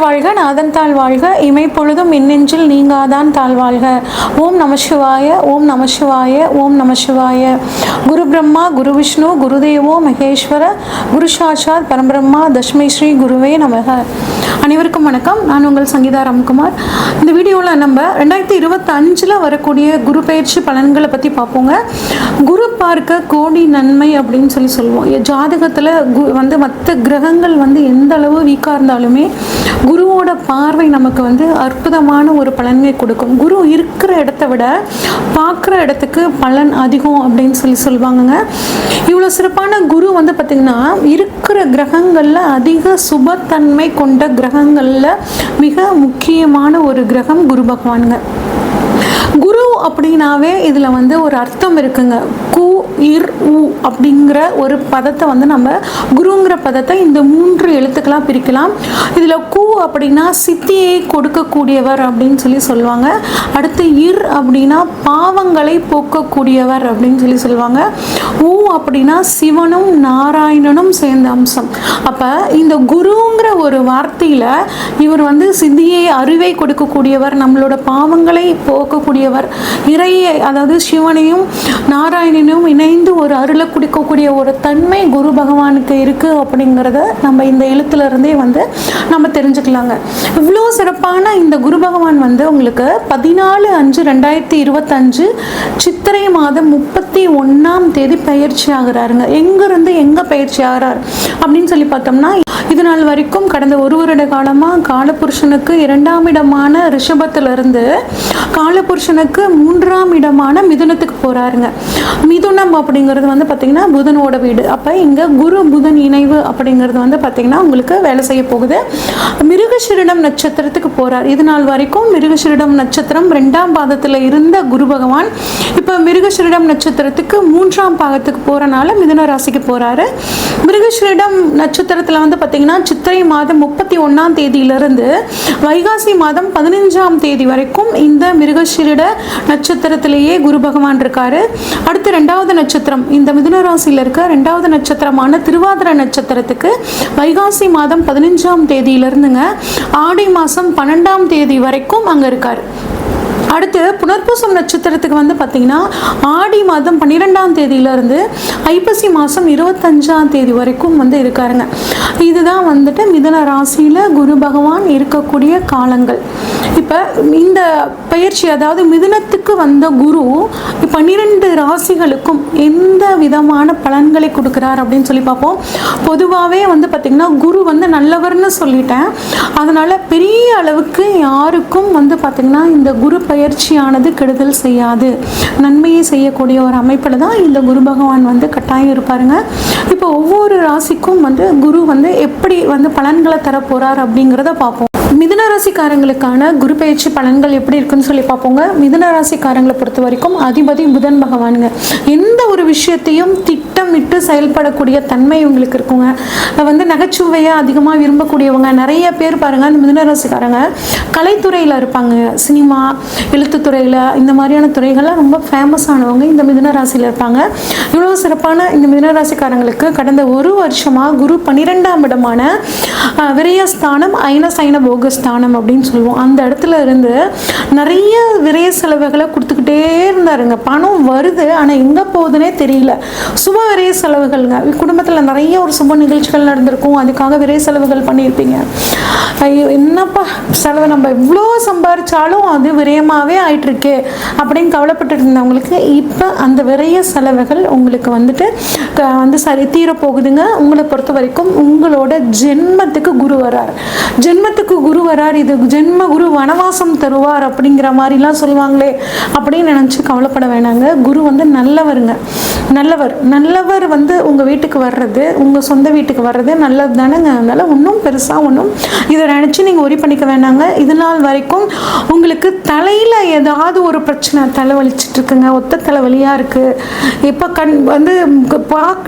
வாழ்க, நாதன் தாழ் வாழ்க, இமைப்பொழுதும் மின்னெஞ்சில் நீங்காதான் தாழ்வாழ்க. ஓம் நம சிவாய, ஓம் நம சிவாய, ஓம் நம சிவாய. குரு பிரம்மா, குரு விஷ்ணு, குருதேவோ மகேஸ்வர, குரு சாட்சாத் பரம்பிரம்மா, தஸ்மை ஸ்ரீ குருவே நமக. அனைவருக்கும் வணக்கம். நான் உங்கள் சங்கீதா ராம்குமார். இந்த வீடியோவில் நம்ம 2025 வரக்கூடிய குரு பயிற்சி பலன்களை பற்றி பார்ப்போங்க. குரு பார்க்க கோடி நன்மை அப்படின்னு சொல்லுவோம். ஜாதகத்தில் மற்ற கிரகங்கள் எந்த அளவு வீக்காக இருந்தாலுமே குருவோட பார்வை நமக்கு அற்புதமான ஒரு பலன்களை கொடுக்கும். குரு இருக்கிற இடத்த விட பார்க்குற இடத்துக்கு பலன் அதிகம் அப்படின்னு சொல்லுவாங்கங்க. இவ்வளோ சிறப்பான குரு பார்த்திங்கன்னா இருக்கிற கிரகங்களில் அதிக சுபத்தன்மை கொண்ட கிரகங்களில் மிக முக்கியமான ஒரு கிரகம் குரு பகவானுங்க. குரு அப்படின்னாவே இதில் ஒரு அர்த்தம் இருக்குங்க. கு இர் உ அப்படிங்கிற ஒரு பதத்தை நம்ம குருங்கிற பதத்தை இந்த 3 எழுத்துக்களாக பிரிக்கலாம். இதில் கு அப்படின்னா சித்தியை கொடுக்கக்கூடியவர் அப்படின்னு சொல்லுவாங்க. அடுத்து இர் அப்படின்னா பாவங்களை போக்கக்கூடியவர் அப்படின்னு சொல்லுவாங்க. உ அப்படின்னா சிவனும் நாராயணனும் சேர்ந்த அம்சம். அப்போ இந்த குருங்கிற ஒரு வார்த்தையில் இவர் சித்தியை அறிவை கொடுக்கக்கூடியவர், நம்மளோட பாவங்களை போக்கக்கூடியவர், இறையை அதாவது சிவனையும் நாராயணனையும் இணைந்து ஒரு அருளை கொடுக்கக்கூடிய ஒரு தன்மை குரு பகவானுக்கு இருக்கு அப்படிங்கிறத நம்ம இந்த எழுத்துல இருந்தே நம்ம தெரிஞ்சுக்கலாங்க. இவ்வளோ சிறப்பான இந்த குரு பகவான் உங்களுக்கு 14/5/2025 சித்திரை மாதம் 31ஆம் தேதி பயிற்சி ஆகிறாருங்க. எங்கிருந்து எங்க பயிற்சி ஆகிறார் அப்படின்னு பார்த்தோம்னா, இது நாள் வரைக்கும் கடந்த 1 வருட காலமாக காலபுருஷனுக்கு 2ஆம் இடமான ரிஷபத்திலிருந்து காலபுருஷனுக்கு 3ஆம் இடமான மிதுனத்துக்கு போறாருங்க. மிதுனம் அப்படிங்கிறது பார்த்தீங்கன்னா புதனோட வீடு. அப்போ இங்கே குரு புதன் இணைவு அப்படிங்கிறது பார்த்தீங்கன்னா உங்களுக்கு வேலை செய்ய போகுது. மிருகசீரிடம் நட்சத்திரத்துக்கு போறார். இது நாள் வரைக்கும் மிருகசீரிடம் நட்சத்திரம் 2ஆம் பாதத்தில் இருந்த குரு பகவான் இப்போ மிருகசீரிடம் நட்சத்திரத்துக்கு 3ஆம் பாகத்துக்கு போறனால மிதுன ராசிக்கு போறாரு. மிருகசீரிடம் நட்சத்திரத்தில் பார்த்தீங்கன்னா சித்திரை மாதம் 31ஆம் தேதியிலிருந்து வைகாசி மாதம் 15ஆம் தேதி வரைக்கும் இந்த மிருகசீரிட நட்சத்திரத்திலேயே குரு பகவான் இருக்காரு. அடுத்து 2வது நட்சத்திரம் இந்த மிதுன ராசியில் இருக்க 2வது நட்சத்திரமான திருவாதிரை நட்சத்திரத்துக்கு வைகாசி மாதம் 15ஆம் தேதியிலிருந்துங்க ஆடி மாதம் 12ஆம் தேதி வரைக்கும் அங்கே இருக்காரு. அடுத்து புனர்பூசம் நட்சத்திரத்துக்கு பார்த்தீங்கன்னா ஆடி மாதம் 12ஆம் தேதியிலிருந்து ஐப்பசி மாதம் 25ஆம் தேதி வரைக்கும் இருக்காருங்க. இதுதான் மிதுன ராசியில் குரு பகவான் இருக்கக்கூடிய காலங்கள். இப்போ இந்த பயிற்சி அதாவது மிதுனத்துக்கு வந்த குரு 12 ராசிகளுக்கும் எந்த விதமான பலன்களை கொடுக்குறார் அப்படின்னு பார்ப்போம். பொதுவாகவே பார்த்தீங்கன்னா குரு நல்லவர்னு சொல்லிட்டேன். அதனால் பெரிய அளவுக்கு யாருக்கும் பார்த்தீங்கன்னா இந்த குரு பயிற்சியானது கெடுதல் செய்யாது, நன்மையை செய்யக்கூடிய ஒரு அமைப்பில் தான் இந்த குரு பகவான் கட்டாயம் இருப்பாருங்க. இப்போ ஒவ்வொரு ராசிக்கும் குரு எப்படி பலன்களை தர போறார் அப்படிங்கிறத பார்ப்போம். மிதுன ராசிக்காரங்களுக்கான குரு பயிற்சி பலன்கள் எப்படி இருக்குன்னு பார்ப்போங்க. மிதுன ராசிக்காரங்களை பொறுத்த வரைக்கும் அதிபதி புதன் பகவானுங்க. எந்த ஒரு விஷயத்தையும் திட்டமிட்டு செயல்படக்கூடிய தன்மை இவங்களுக்கு இருக்குங்க. நகைச்சுவையாக அதிகமாக விரும்பக்கூடியவங்க நிறைய பேர் பாருங்க. இந்த மிதுன ராசிக்காரங்க கலைத்துறையில் இருப்பாங்க, சினிமா எழுத்துத்துறையில் இந்த மாதிரியான துறைகள்லாம் ரொம்ப ஃபேமஸ் ஆனவங்க இந்த மிதுன ராசியில் இருப்பாங்க. இவ்வளோ சிறப்பான இந்த மிதுன ராசிக்காரங்களுக்கு கடந்த 1 வருஷமாக குரு 12ஆம் இடமான விரயஸ்தானம் ஐன போகஸ்தானம் அப்படின்னு சொல்லுவோம். அந்த இடத்துல இருந்து நிறைய விரய செலவுகளை கொடுத்துக்கிட்டே இருந்தாருங்க. பணம் வருது, ஆனால் எங்கே போகுதுன்னே தெரியல. சுப விரய செலவுகள்ங்க. குடும்பத்தில் நிறைய ஒரு சுப நிகழ்ச்சிகள் நடந்திருக்கும், அதுக்காக விரய செலவுகள் பண்ணியிருப்பீங்க. ஐயோ என்னப்பா செலவு, நம்ம இவ்வளோ சம்பாதிச்சாலும் அது விரயமாகவே ஆயிட்டுருக்கே அப்படின்னு கவலைப்பட்டு இருந்தவங்களுக்கு இப்போ அந்த விரய செலவுகள் உங்களுக்கு சரி தீரப்போகுதுங்க. உங்களை பொறுத்த வரைக்கும் உங்களோட ஜென்மத்துக்கு குரு வரார். ஜென்மத்துக்கு குரு வரார். இது ஜென்ம குரு வனவாசம் தருவார் அப்படிங்கிற மாதிரிலாம் சொல்லுவாங்களே அப்படின்னு நினச்சி கவலைப்பட வேணாங்க. குரு நல்லவருங்க. நல்லவர் உங்கள் வீட்டுக்கு வர்றது, உங்கள் சொந்த வீட்டுக்கு வர்றது நல்லது தானேங்க. அதனால் ஒன்றும் பெருசாக ஒன்றும் இதை நினச்சி நீங்கள் ஒரி பண்ணிக்க வேணாங்க. இது நாள் வரைக்கும் உங்களுக்கு தலையில் ஏதாவது ஒரு பிரச்சனை, தலை வலிச்சிட்டு இருக்குங்க, ஒத்த தலைவலியாக இருக்குது. இப்போ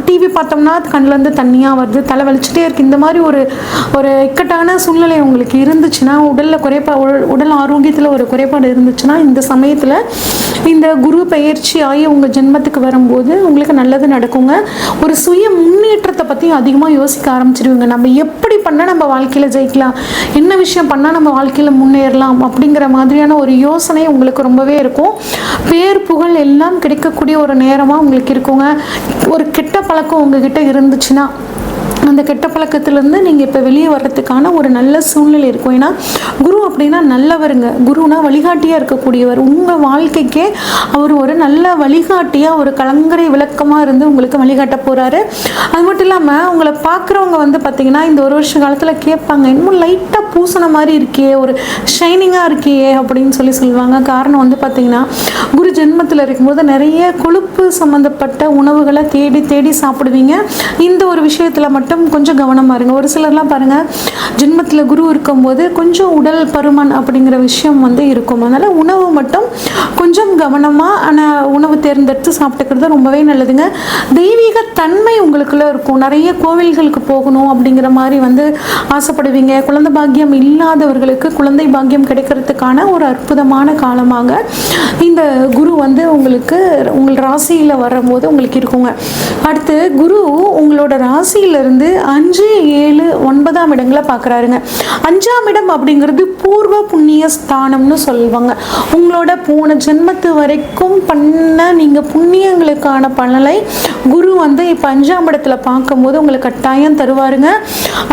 டிவி பார்த்தோம்னா கண்ணிலேருந்து தண்ணியாக வருது, தலை வலிச்சுட்டே இருக்குது. இந்த மாதிரி ஒரு இக்கட்டான சூழ்நிலை உங்களுக்கு இருந்துச்சுன்னா, உடல் ஆரோக்கியத்தில் ஒரு குறைபாடு இருந்துச்சுன்னா, இந்த சமயத்தில் இந்த குரு பயிற்சி ஆகி உங்கள் ஜென்மத்துக்கு வரும்போது உங்களுக்கு நல்லது நடக்கும். இருக்குங்க. ஒரு சுய முன்னேற்றத்தை பற்றி அதிகமாக யோசிக்க ஆரம்பிச்சிருவீங்க. நம்ம எப்படி பண்ணால் நம்ம வாழ்க்கையில் ஜெயிக்கலாம், என்ன விஷயம் பண்ணால் நம்ம வாழ்க்கையில் முன்னேறலாம் அப்படிங்கிற மாதிரியான ஒரு யோசனை உங்களுக்கு ரொம்பவே இருக்கும். பேர் புகழ் எல்லாம் கிடைக்கக்கூடிய ஒரு நேரமாக உங்களுக்கு இருக்குங்க. ஒரு கெட்ட பழக்கம் உங்ககிட்ட இருந்துச்சுன்னா அந்த கெட்ட பழக்கத்திலேருந்து நீங்கள் இப்போ வெளியே வர்றதுக்கான ஒரு நல்ல சூழ்நிலை இருக்கும். ஏன்னா குரு அப்படின்னா நல்லவருங்க. குருனா வழிகாட்டியாக இருக்கக்கூடியவர். உங்கள் வாழ்க்கைக்கே அவர் ஒரு நல்ல வழிகாட்டியாக, ஒரு கலங்கரை விளக்கமாக இருந்து உங்களுக்கு வழிகாட்ட போகிறாரு. அது மட்டும் இல்லாமல் உங்களை பார்க்குறவங்க வந்து பார்த்திங்கன்னா இந்த ஒரு வருஷ காலத்தில் கேட்பாங்க, இன்னும் லைட்டாக பூசின மாதிரி இருக்கியே, ஒரு ஷைனிங்காக இருக்கியே அப்படின்னு சொல்லுவாங்க. காரணம் வந்து பார்த்திங்கன்னா குரு ஜென்மத்தில் இருக்கும்போது நிறைய கொழுப்பு சம்மந்தப்பட்ட உணவுகளை தேடி தேடி சாப்பிடுவீங்க. இந்த ஒரு விஷயத்தில் மட்டும் கொஞ்சம் கவனமாக இருங்க. ஒரு சிலர்லாம் பாருங்கள், ஜென்மத்தில் குரு இருக்கும்போது கொஞ்சம் உடல் பருமன் அப்படிங்கிற விஷயம் வந்து இருக்கும். அதனால் உணவு மட்டும் கொஞ்சம் கவனமாக ஆனால் உணவு தேர்ந்தெடுத்து சாப்பிட்டுக்கிறது ரொம்பவே நல்லதுங்க. தெய்வீக தன்மை உங்களுக்குள்ள இருக்கும். நிறைய கோவில்களுக்கு போகணும் அப்படிங்கிற மாதிரி வந்து ஆசைப்படுவீங்க. குழந்தை பாக்கியம் இல்லாதவர்களுக்கு குழந்தை பாக்கியம் கிடைக்கிறதுக்கான ஒரு அற்புதமான காலமாக இந்த குரு வந்து உங்களுக்கு உங்கள் ராசியில் வரும்போது உங்களுக்கு இருக்குங்க. அடுத்து குரு உங்களோட ராசியிலிருந்து 5, 7, 9ஆம் இடங்களை பார்க்குறாருங்க. 5ஆம் இடம் அப்படிங்கிறது பூர்வ புண்ணிய ஸ்தானம்னு சொல்லுவாங்க. உங்களோட போன ஜென்மத்து வரைக்கும் பண்ண நீங்கள் புண்ணியங்களுக்கான பலனை குரு வந்து இப்போ 5ஆம் இடத்துல பார்க்கும்போது உங்களுக்கு கட்டாயம் தருவாருங்க.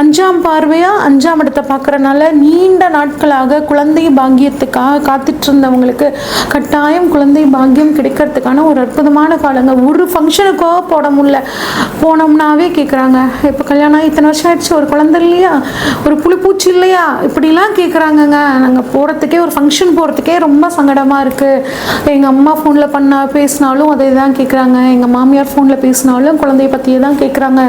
5ஆம் பார்வையாக 5ஆம் இடத்தை பார்க்குறனால நீண்ட நாட்களாக குழந்தை பாக்கியத்துக்காக காத்துட்டு இருந்தவங்களுக்கு கட்டாயம் குழந்தை பாக்கியம் கிடைக்கிறதுக்கான ஒரு அற்புதமான காலங்க. ஒரு ஃபங்க்ஷனுக்கோ போட முடியல, போனோம்னாவே கேட்குறாங்க, இப்போ கல்யாணம் இத்தனை வருஷம் ஆயிடுச்சு, ஒரு குழந்தை இல்லையா, ஒரு புளிப்பூச்சி இல்லையா, இப்படிலாம் கேட்குறாங்கங்க. நாங்கள் போகிறதுக்கே, ஒரு ஃபங்க்ஷன் போகிறதுக்கே ரொம்ப சங்கடமாக இருக்குது. எங்கள் அம்மா ஃபோனில் பேசினாலும் அதை தான் கேட்குறாங்க, எங்கள் மாமியார் ஃபோனில் பேசினாலும் குழந்தைய பற்றியே தான் கேட்குறாங்க.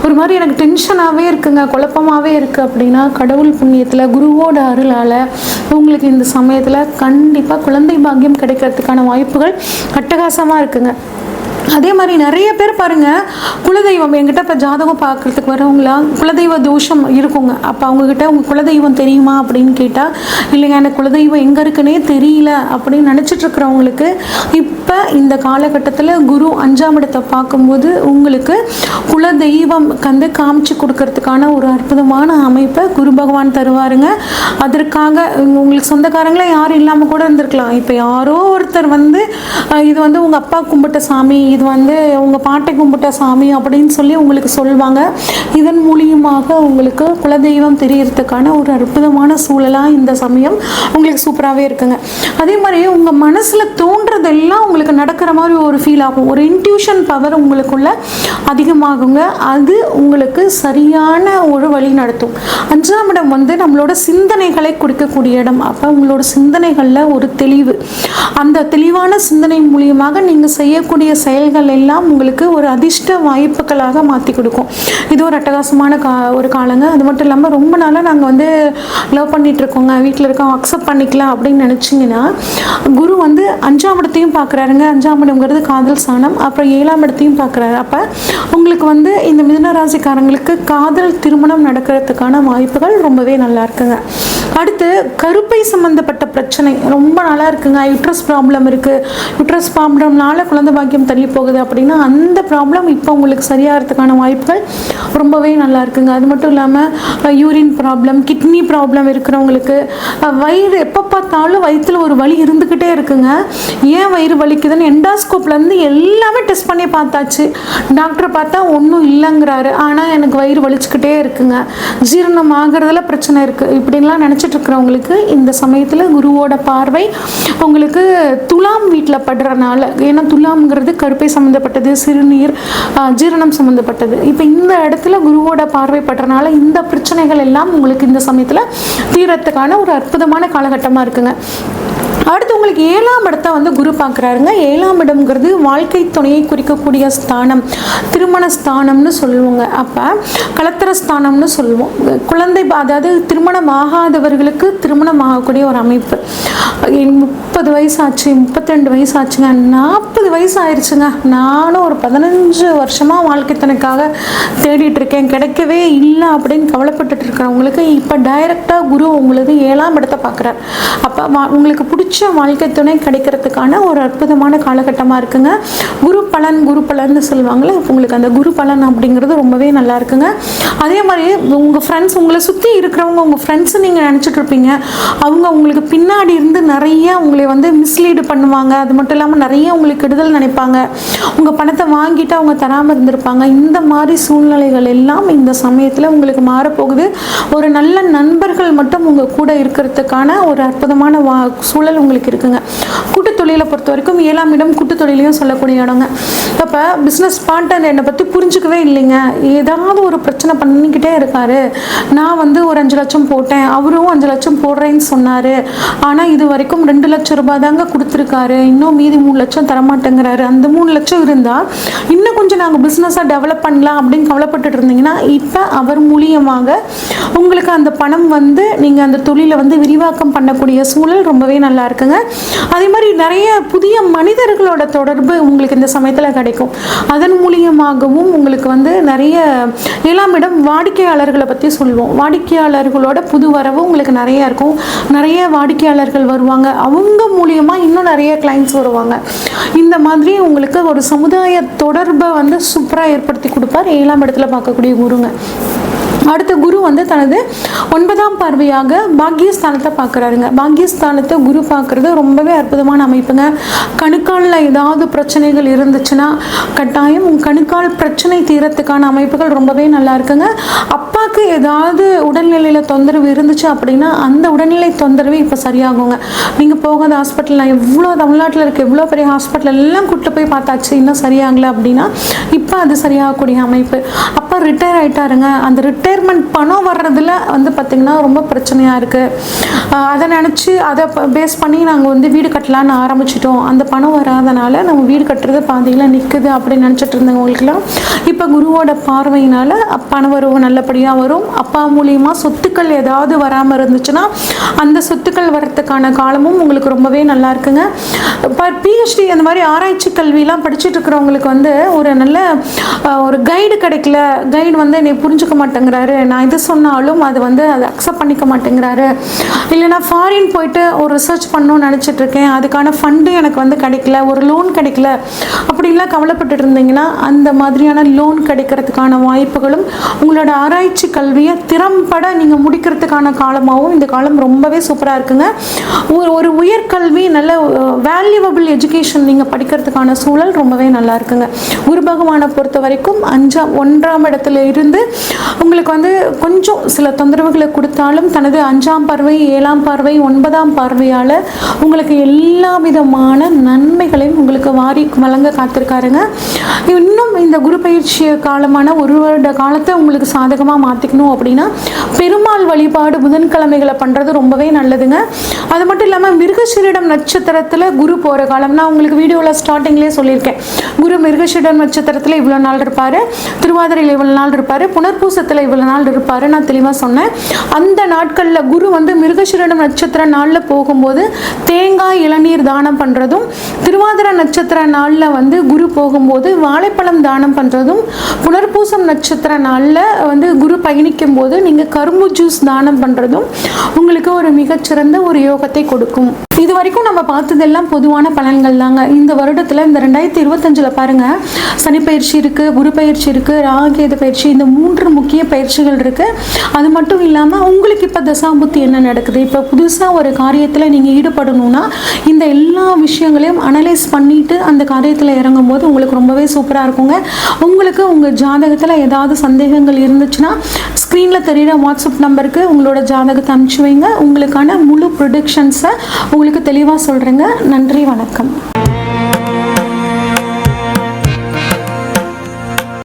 ஒரு மாதிரி எனக்கு டென்ஷனாகவே இருக்குங்க, குழப்பமாகவே இருக்குது. அப்படின்னா கடவுள் புண்ணியத்தில் குருவோட அருளால் உங்களுக்கு இந்த சமயத்தில் கண்டிப்பாக குழந்தை பாக்கியம் கிடைக்கிறதுக்கான வாய்ப்புகள் அட்டகாசமாக இருக்குங்க. அதே மாதிரி நிறைய பேர் பாருங்கள், குலதெய்வம் என்கிட்ட இப்போ ஜாதகம் பார்க்குறதுக்கு வரவங்களாம் குலதெய்வ தோஷம் இருக்குங்க. அப்போ அவங்கக்கிட்ட உங்கள் குலதெய்வம் தெரியுமா அப்படின்னு கேட்டால், இல்லைங்க எனக்கு குலதெய்வம் எங்கே இருக்குன்னே தெரியல அப்படின்னு நினச்சிட்ருக்கிறவங்களுக்கு இப்போ இந்த காலகட்டத்தில் குரு 5ஆம் இடத்தை பார்க்கும்போது உங்களுக்கு குலதெய்வம் வந்து காமிச்சு கொடுக்கறதுக்கான ஒரு அற்புதமான அமைப்பை குரு பகவான் தருவாருங்க. அதற்காக உங்களுக்கு சொந்தக்காரங்களே யாரும் இல்லாமல் கூட இருந்திருக்கலாம். இப்போ யாரோ ஒருத்தர் வந்து இது வந்து உங்கள் அப்பா கும்பிட்ட சாமி, இது வந்து உங்கள் பாட்டை கும்பிட்ட சாமி அப்படின்னு சொல்லி உங்களுக்கு சொல்லுவாங்க. இதன் மூலியமாக உங்களுக்கு குலதெய்வம் தெரியறதுக்கான ஒரு அற்புதமான சூழலாக இந்த சமயம் உங்களுக்கு சூப்பராகவே இருக்குங்க. அதே மாதிரி உங்கள் மனசில் தோன்றதெல்லாம் உங்களுக்கு நடக்கிற மாதிரி ஒரு ஃபீல் ஆகும். ஒரு இன்ட்யூஷன் பவர் உங்களுக்குள்ள அதிகமாகுங்க. அது உங்களுக்கு சரியான ஒரு வழி நடத்தும். 5ஆம் இடம் வந்து நம்மளோட சிந்தனைகளை கொடுக்கக்கூடிய இடம். அப்போ உங்களோட சிந்தனைகளில் ஒரு தெளிவு, அந்த தெளிவான சிந்தனை மூலியமாக நீங்கள் செய்யக்கூடிய செயல்கள் எல்லாம் உங்களுக்கு ஒரு அதிர்ஷ்ட வாய்ப்புகளாக மாற்றி கொடுக்கும். இது ஒரு அட்டகாசமான ஒரு காலங்க. அது மட்டும் இல்லாமல் ரொம்ப நாளாக நாங்கள் வந்து லவ் பண்ணிட்டு இருக்கோங்க, வீட்டில் இருக்கோம், அக்செப்ட் பண்ணிக்கலாம் அப்படின்னு நினச்சிங்கன்னா குரு வந்து 5ஆம் இடத்தையும் பார்க்குறாருங்க. 5ஆம் இடம்ங்கிறது காதல் ஸ்தானம். அப்புறம் 7ஆம் இடத்தையும் பார்க்குறாரு. அப்போ உங்களுக்கு வந்து இந்த மிதுன ராசிக்காரங்களுக்கு காதல் திருமணம் நடக்கிறதுக்கான வாய்ப்புகள் ரொம்பவே நல்லா இருக்குங்க. அடுத்து கருப்பை சம்மந்தப்பட்ட பிரச்சனை ரொம்ப நல்லா இருக்குங்க. யூட்ரஸ் ப்ராப்ளம் இருக்குது, யூட்ரஸ் ப்ராப்ளம்னால குழந்தை பாக்கியம் தள்ளி போகுது அப்படின்னா அந்த ப்ராப்ளம் இப்போ உங்களுக்கு சரியாகிறதுக்கான வாய்ப்புகள் ரொம்பவே நல்லா இருக்குங்க. அது மட்டும் இல்லாமல் யூரின் ப்ராப்ளம், கிட்னி ப்ராப்ளம் இருக்கிறவங்களுக்கு வயிறு எப்போ பார்த்தாலும் வயிற்றில் ஒரு வலி இருந்துக்கிட்டே இருக்குங்க. ஏன் வயிறு வலிக்குதுன்னு எண்டாஸ்கோப்லேருந்து எல்லாமே டெஸ்ட் பண்ணி பார்த்தாச்சு. டாக்டரை பார்த்தா ஒன்றும் இல்லைங்கிறாரு, ஆனால் எனக்கு வயிறு வலிச்சுக்கிட்டே இருக்குங்க, ஜீரணம் ஆகிறதுல பிரச்சனை இருக்குது, இப்படின்லாம் நினச்சிட்டு இருக்கிறவங்களுக்கு இந்த சமயத்தில் குருவோட பார்வை உங்களுக்கு துலாம் வீட்டில் படுறனால, ஏன்னா துலாம்ங்கிறது கருப்பை சம்மந்தப்பட்டது, சிறுநீர், ஜீரணம் சம்மந்தப்பட்டது. இப்போ இந்த இடத்துல குருவோட பார்வை படுறனால இந்த பிரச்சனைகள் எல்லாம் உங்களுக்கு இந்த சமயத்தில் தீரத்துக்கான ஒரு அற்புதமான காலகட்டமாக இருக்குங்க. அடுத்து உங்களுக்கு 7ஆம் இடத்தை வந்து குரு பார்க்குறாருங்க. 7ஆம் இடம்ங்கிறது வாழ்க்கை துணையை குறிக்கக்கூடிய ஸ்தானம், திருமண ஸ்தானம்னு சொல்லுவோங்க. அப்போ கலத்திர ஸ்தானம்னு சொல்லுவோம். குழந்தை அதாவது திருமணம் ஆகாதவர்களுக்கு திருமணம் ஆகக்கூடிய ஒரு அமைப்பு. 30 வயசு ஆச்சு, 32 வயசு ஆச்சுங்க, 40 வயசு ஆயிடுச்சுங்க, நானும் ஒரு 15 வருஷமாக வாழ்க்கை துணைக்காக தேடிட்டு இருக்கேன், கிடைக்கவே இல்லை அப்படின்னு கவலைப்பட்டுட்டு இருக்கிறவங்களுக்கு இப்போ டைரெக்டாக குரு உங்களுக்கு 7ஆம் இடத்தை பார்க்குறாரு. அப்போ உங்களுக்கு பிடிச்ச பிடிச்ச வாழ்க்கை துணை கிடைக்கிறதுக்கான ஒரு அற்புதமான காலகட்டமாக இருக்குங்க. குரு பலன்னு சொல்லுவாங்களே, உங்களுக்கு அந்த குரு பலன் அப்படிங்கிறது ரொம்பவே நல்லா இருக்குங்க. அதே மாதிரி உங்கள் ஃப்ரெண்ட்ஸ், உங்களை சுற்றி இருக்கிறவங்க உங்கள் ஃப்ரெண்ட்ஸு நீங்கள் நினச்சிட்டு இருப்பீங்க, அவங்க உங்களுக்கு பின்னாடி இருந்து நிறைய உங்களை வந்து மிஸ்லீடு பண்ணுவாங்க. அது மட்டும் இல்லாமல் நிறைய உங்களுக்கு கெடுதல் நினைப்பாங்க. உங்கள் பணத்தை வாங்கிட்டு அவங்க தராமல் இருந்திருப்பாங்க. இந்த மாதிரி சூழ்நிலைகள் எல்லாம் இந்த சமயத்தில் உங்களுக்கு மாறப்போகுது. ஒரு நல்ல நண்பர்கள் மட்டும் உங்கள் கூட இருக்கிறதுக்கான ஒரு அற்புதமான சூழல் உங்களுக்கு இருக்குங்க. கூட்டு தொழிலை பொறுத்த வரைக்கும் 7ஆம் இடம் கூட்டு தொழிலையும் சொல்லக்கூடிய இடங்க. அப்போ பிஸ்னஸ் பார்ட்னர் என்னை பற்றி புரிஞ்சுக்கவே இல்லைங்க, ஏதாவது ஒரு பிரச்சனை பண்ணிக்கிட்டே இருக்காரு. நான் வந்து ஒரு 5 லட்சம் போட்டேன், அவரும் 5 லட்சம் போடுறேன்னு சொன்னார், ஆனால் இது வரைக்கும் 2 லட்சம் ரூபாய் தாங்க கொடுத்துருக்காரு, இன்னும் மீதி 3 லட்சம் தரமாட்டேங்கிறாரு. அந்த 3 லட்சம் இருந்தால் இன்னும் கொஞ்சம் நாங்கள் பிஸ்னஸாக டெவலப் பண்ணலாம் அப்படின்னு கவலைப்பட்டு இருந்தீங்கன்னா, இப்போ அவர் மூலியமாக உங்களுக்கு அந்த பணம் வந்து நீங்கள் அந்த தொழிலை வந்து விரிவாக்கம் பண்ணக்கூடிய சூழல் ரொம்பவே நல்லா இருக்குங்க. அதே மாதிரி நிறைய புதிய மனிதர்களோட தொடர்பு உங்களுக்கு இந்த சமயத்தில் கிடைக்கும். அதன் மூலியமாகவும் உங்களுக்கு வந்து நிறைய 7ஆம் இடம் வாடிக்கையாளர்களை பற்றி சொல்லுவோம். வாடிக்கையாளர்களோட புது வரவு உங்களுக்கு நிறைய இருக்கும். நிறைய வாடிக்கையாளர்கள் வருவாங்க, அவங்க மூலியமாக இன்னும் நிறைய கிளைண்ட்ஸ் வருவாங்க. இந்த மாதிரி உங்களுக்கு ஒரு சமுதாய தொடர்பை வந்து சூப்பராக ஏற்படுத்தி கொடுப்பார் 7ஆம் இடத்துல பார்க்கக்கூடிய குருங்க. அடுத்த குரு வந்து தனது 9ஆம் பார்வையாக பாக்கியஸ்தானத்தை பார்க்குறாருங்க. பாக்கியஸ்தானத்தை குரு பார்க்குறது ரொம்பவே அற்புதமான அமைப்புங்க. கணுக்காலில் ஏதாவது பிரச்சனைகள் இருந்துச்சுன்னா கட்டாயம் கணுக்கால் பிரச்சனை தீரத்துக்கான அமைப்புகள் ரொம்பவே நல்லா இருக்குங்க. அப்பாவுக்கு ஏதாவது உடல்நிலையில் தொந்தரவு இருந்துச்சு அப்படின்னா அந்த உடல்நிலை தொந்தரவு இப்போ சரியாகுங்க. நீங்கள் போகாத ஹாஸ்பிட்டல், எவ்வளோ தமிழ்நாட்டில் இருக்க எவ்வளோ பெரிய ஹாஸ்பிட்டல் எல்லாம் கூப்பிட்டு போய் பார்த்தாச்சு, இன்னும் சரியாகலை அப்படின்னா இப்போ அது சரியாகக்கூடிய அமைப்பு. அப்பா ரிட்டையர் ஆகிட்டாருங்க, அந்த ரிட்டையர்மெண்ட் பணம் வர்றதுல வந்து பார்த்திங்கன்னா ரொம்ப பிரச்சனையாக இருக்குது. அதை நினச்சி அதை பேஸ் பண்ணி நாங்கள் வந்து வீடு கட்டலான்னு ஆரம்பிச்சிட்டோம், அந்த பணம் வராதனால நம்ம வீடு கட்டுறது பாதியில் நிற்குது அப்படின்னு நினச்சிட்டு இருந்தவங்களுக்குலாம் இப்போ குருவோட பார்வையினால் பண வரவு நல்லபடியாக வரும். அப்பா மூலியமாக சொத்துக்கள் ஏதாவது வராமல் இருந்துச்சுன்னா அந்த சொத்துக்கள் வர்றதுக்கான காலமும் உங்களுக்கு ரொம்பவே நல்லா இருக்குங்க. இப்போ பிஹெச்டி அந்த மாதிரி ஆராய்ச்சி கல்வியெலாம் படிச்சுட்டு இருக்கிறவங்களுக்கு வந்து ஒரு நல்ல ஒரு கைடு கிடைக்கல, கைடு வந்து என்னை புரிஞ்சுக்க மாட்டேங்கிறாரு, நான் இது சொன்னாலும் அது வந்து அதை அக்செப்ட் பண்ணிக்க மாட்டேங்கிறாரு, இல்லைனா ஃபாரின் போயிட்டு ஒரு ரிசர்ச் பண்ணணும்னு நினச்சிட்டு இருக்கேன், அதுக்கான ஃபண்டு எனக்கு வந்து கிடைக்கல, ஒரு லோன் கிடைக்கல அப்படின்லாம் கவலைப்பட்டு இருந்தீங்கன்னா அந்த மாதிரியான லோன் கிடைக்கிறதுக்கான வாய்ப்புகளும் உங்களோட ஆராய்ச்சி கல்வியை திறம்பட நீங்கள் முடிக்கிறதுக்கான காலமாகவும் இந்த காலம் ரொம்பவே சூப்பராக இருக்குங்க. ஒரு உயர்கல்வி நல்ல வேல்யூவபிள் எஜுகேஷன் நீங்கள் படிக்கிறதுக்கான சூழல் ரொம்பவே நல்லா இருக்குங்க. குரு பகவானை பொறுத்த வரைக்கும் 1ஆம் இடத்துல இருந்து உங்களுக்கு வந்து கொஞ்சம் சில தொந்தரவுகளை கொடுத்தாலும் தனது 5ஆம் பார்வை, 7ஆம் பார்வை, 9ஆம் பார்வையால் உங்களுக்கு எல்லா விதமான நன்மைகளையும் உங்களுக்கு வாரி வழங்க காத்திருக்காருங்க. இன்னும் இந்த குரு பயிற்சி காலமான 1 வருட காலத்தை உங்களுக்கு சாதகமாக மாற்றிக்கணும் அப்படின்னா பெருமாள் வழிபாடு புதன்கிழமைகளை பண்ணுறது ரொம்பவே நல்லதுங்க. அது மட்டும் இல்லாமல் மிருகசீரிடம் நட்சத்திரத்தில் குரு போகிற காலம், நான் உங்களுக்கு வீடியோவில் ஸ்டார்டிங்லேயே சொல்லியிருக்கேன், குரு மிருகசீரிடம் நட்சத்திரத்தில் இவ்வளோ நாள் இருப்பார், திருவாதிரையில் இவ்வளோ நாள் இருப்பார், புனர்பூசத்தில் இவ்வளோ நாள் இருப்பார், நான் தெளிவாக சொன்னேன். அந்த நாட்களில் குரு வந்து மிருகசீரிடம் நட்சத்திர நாளில் போகும்போது தேங்காய் இளநீர் தானம் பண்ணுறதும், திருவாதிரை நட்சத்திர நாளில் வந்து குரு போகும்போது வாழைப்பழம் தானம் பண்ணுறதும், புனர்பூசம் நட்சத்திர நாளில் வந்து குரு பயணிக்கும் போது நீங்கள் கரும்பு ஜூஸ் தானம் பண்ணுறதும் உங்களுக்கு ஒரு மிகச்சிறந்த ஒரு யோகத்தை கொடுக்கும். இது வரைக்கும் நம்ம பார்த்ததெல்லாம் பொதுவான பலன்கள் தாங்க. இந்த வருடத்தில் இந்த 2025 பாருங்கள், சனி பயிற்சி இருக்குது, குரு பயிற்சி இருக்குது, ராகேது பயிற்சி, இந்த 3 முக்கிய பயிற்சிகள் இருக்குது. அது மட்டும் இல்லாமல் உங்களுக்கு இப்போ தசாபுத்தி என்ன நடக்குது, இப்போ புதுசாக ஒரு காரியத்தில் நீங்கள் ஈடுபடணும்னா இந்த எல்லா விஷயங்களையும் அனலைஸ் பண்ணிவிட்டு அந்த காரியத்தில் இறங்கும் போது உங்களுக்கு ரொம்பவே சூப்பராக இருக்குங்க. உங்களுக்கு உங்கள் ஜாதகத்தில் ஏதாவது சந்தேகங்கள் இருந்துச்சுன்னா ஸ்க்ரீனில் தெரிகிற வாட்ஸ்அப் நம்பருக்கு உங்களோட ஜாதகத்தை அனுப்பிச்சு வைங்க. உங்களுக்கான முழு ப்ரொடிக்ஷன்ஸை உங்களுக்கு தெளிவாக சொல்கிறேங்க. நன்றி, வணக்கம்.